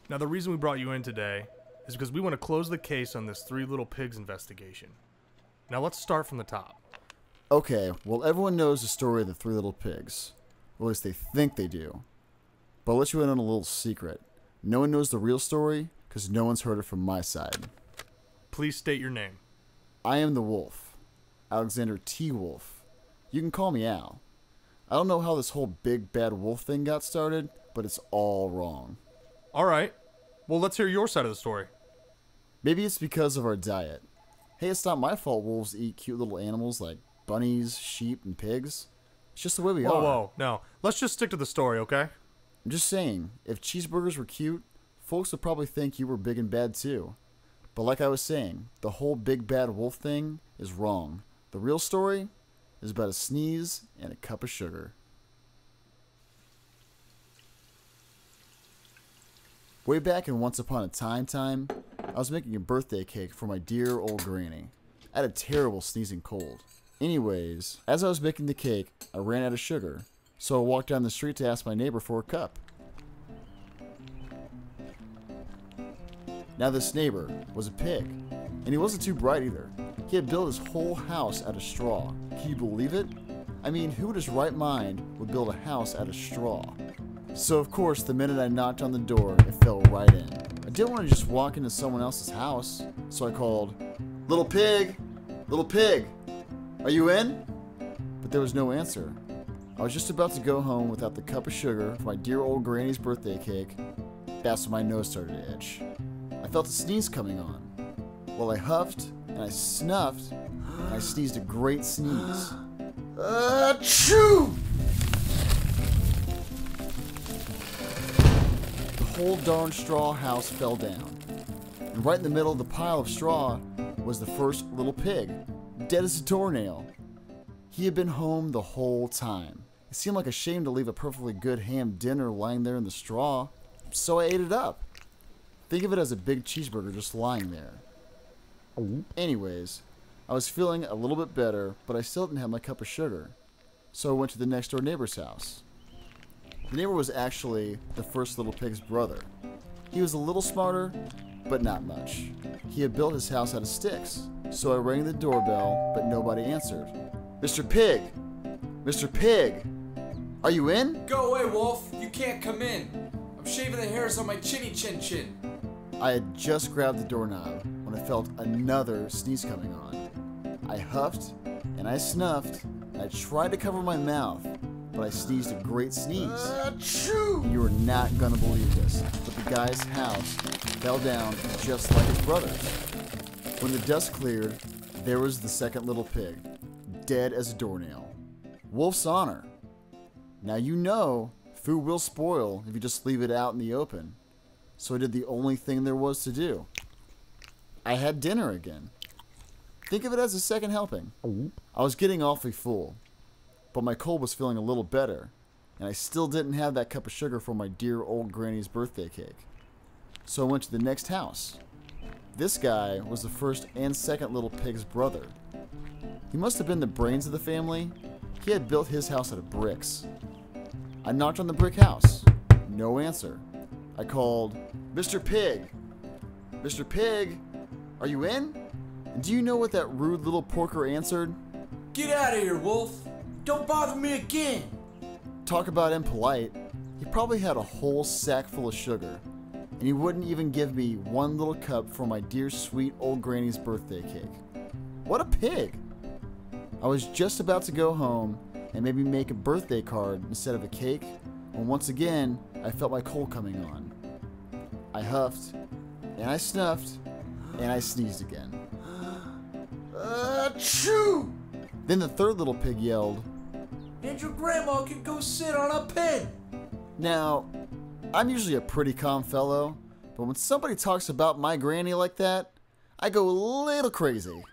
Now, the reason we brought you in today is because we want to close the case on this 3LittlePigs investigation. Now, let's start from the top. Okay, well, everyone knows the story of the 3 Little Pigs. Or at least they think they do. But I'll let you in on a little secret. No one knows the real story because no one's heard it from my side. Please state your name. I am the Wolf. Alexander T. Wolf. You can call me Al. I don't know how this whole big bad wolf thing got started, but it's all wrong. All right. Well, let's hear your side of the story. Maybe it's because of our diet. Hey, it's not my fault wolves eat cute little animals like bunnies, sheep, and pigs. It's just the way we are. Whoa, no. Let's just stick to the story, okay? I'm just saying, if cheeseburgers were cute, folks would probably think you were big and bad too. But like I was saying, the whole big bad wolf thing is wrong. The real story is about a sneeze and a cup of sugar. Way back in Once Upon a Time, I was making a birthday cake for my dear old granny. I had a terrible sneezing cold. Anyways, as I was making the cake, I ran out of sugar, so I walked down the street to ask my neighbor for a cup. Now this neighbor was a pig, and he wasn't too bright either. He had built his whole house out of straw. Can you believe it? I mean, who in his right mind would build a house out of straw? So of course, the minute I knocked on the door, it fell right in. I didn't want to just walk into someone else's house, so I called, "Little pig! Little pig! Are you in?" But there was no answer. I was just about to go home without the cup of sugar for my dear old granny's birthday cake. That's when my nose started to itch. I felt a sneeze coming on. Well, I huffed, and I snuffed, and I sneezed a great sneeze. Achoo! The whole darn straw house fell down. And right in the middle of the pile of straw was the first little pig, dead as a doornail. He had been home the whole time. It seemed like a shame to leave a perfectly good ham dinner lying there in the straw, so I ate it up. Think of it as a big cheeseburger just lying there. Anyways, I was feeling a little bit better, but I still didn't have my cup of sugar. So I went to the next door neighbor's house. The neighbor was actually the first little pig's brother. He was a little smarter, but not much. He had built his house out of sticks, so I rang the doorbell, but nobody answered. "Mr. Pig! Mr. Pig! Are you in?" Go away, Wolf. You can't come in. I'm shaving the hairs on my chinny chin chin. I had just grabbed the doorknob when I felt another sneeze coming on. I huffed, and I snuffed, and I tried to cover my mouth, but I sneezed a great sneeze. Achoo! You are not gonna believe this, but the guy's house fell down just like his brother's. When the dust cleared, there was the second little pig, dead as a doornail. Wolf's honor. Now you know, food will spoil if you just leave it out in the open. So I did the only thing there was to do. I had dinner again. Think of it as a second helping. I was getting awfully full, but my cold was feeling a little better, and I still didn't have that cup of sugar for my dear old granny's birthday cake. So I went to the next house. This guy was the first and second little pig's brother. He must have been the brains of the family. He had built his house out of bricks. I knocked on the brick house. No answer. I called, "Mr. Pig! Mr. Pig! Are you in?" And do you know what that rude little porker answered? Get out of here, Wolf. Don't bother me again. Talk about impolite. He probably had a whole sack full of sugar, and he wouldn't even give me one little cup for my dear sweet old granny's birthday cake. What a pig! I was just about to go home and maybe make a birthday card instead of a cake, when once again I felt my cold coming on. I huffed, and I snuffed, and I sneezed again. Achoo! Then the third little pig yelled, "And your grandma can go sit on a pin." Now, I'm usually a pretty calm fellow, but when somebody talks about my granny like that, I go a little crazy.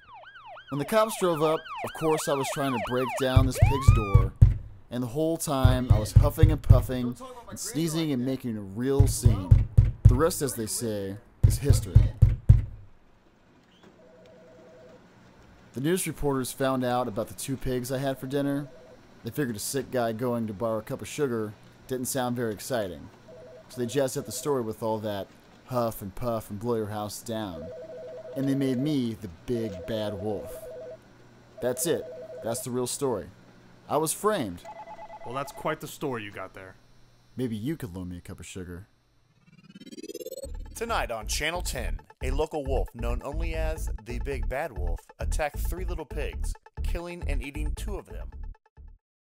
When the cops drove up, of course I was trying to break down this pig's door, and the whole time I was huffing and puffing and sneezing and making a real scene. The rest, as they say, is history. The news reporters found out about the 2 pigs I had for dinner. They figured a sick guy going to borrow a cup of sugar didn't sound very exciting, so they jazzed up the story with all that huff and puff and blow your house down. And they made me the big bad wolf. That's it. That's the real story. I was framed. Well, that's quite the story you got there. Maybe you could loan me a cup of sugar. Tonight on Channel 10, a local wolf known only as the Big Bad Wolf attacked 3 little pigs, killing and eating 2 of them.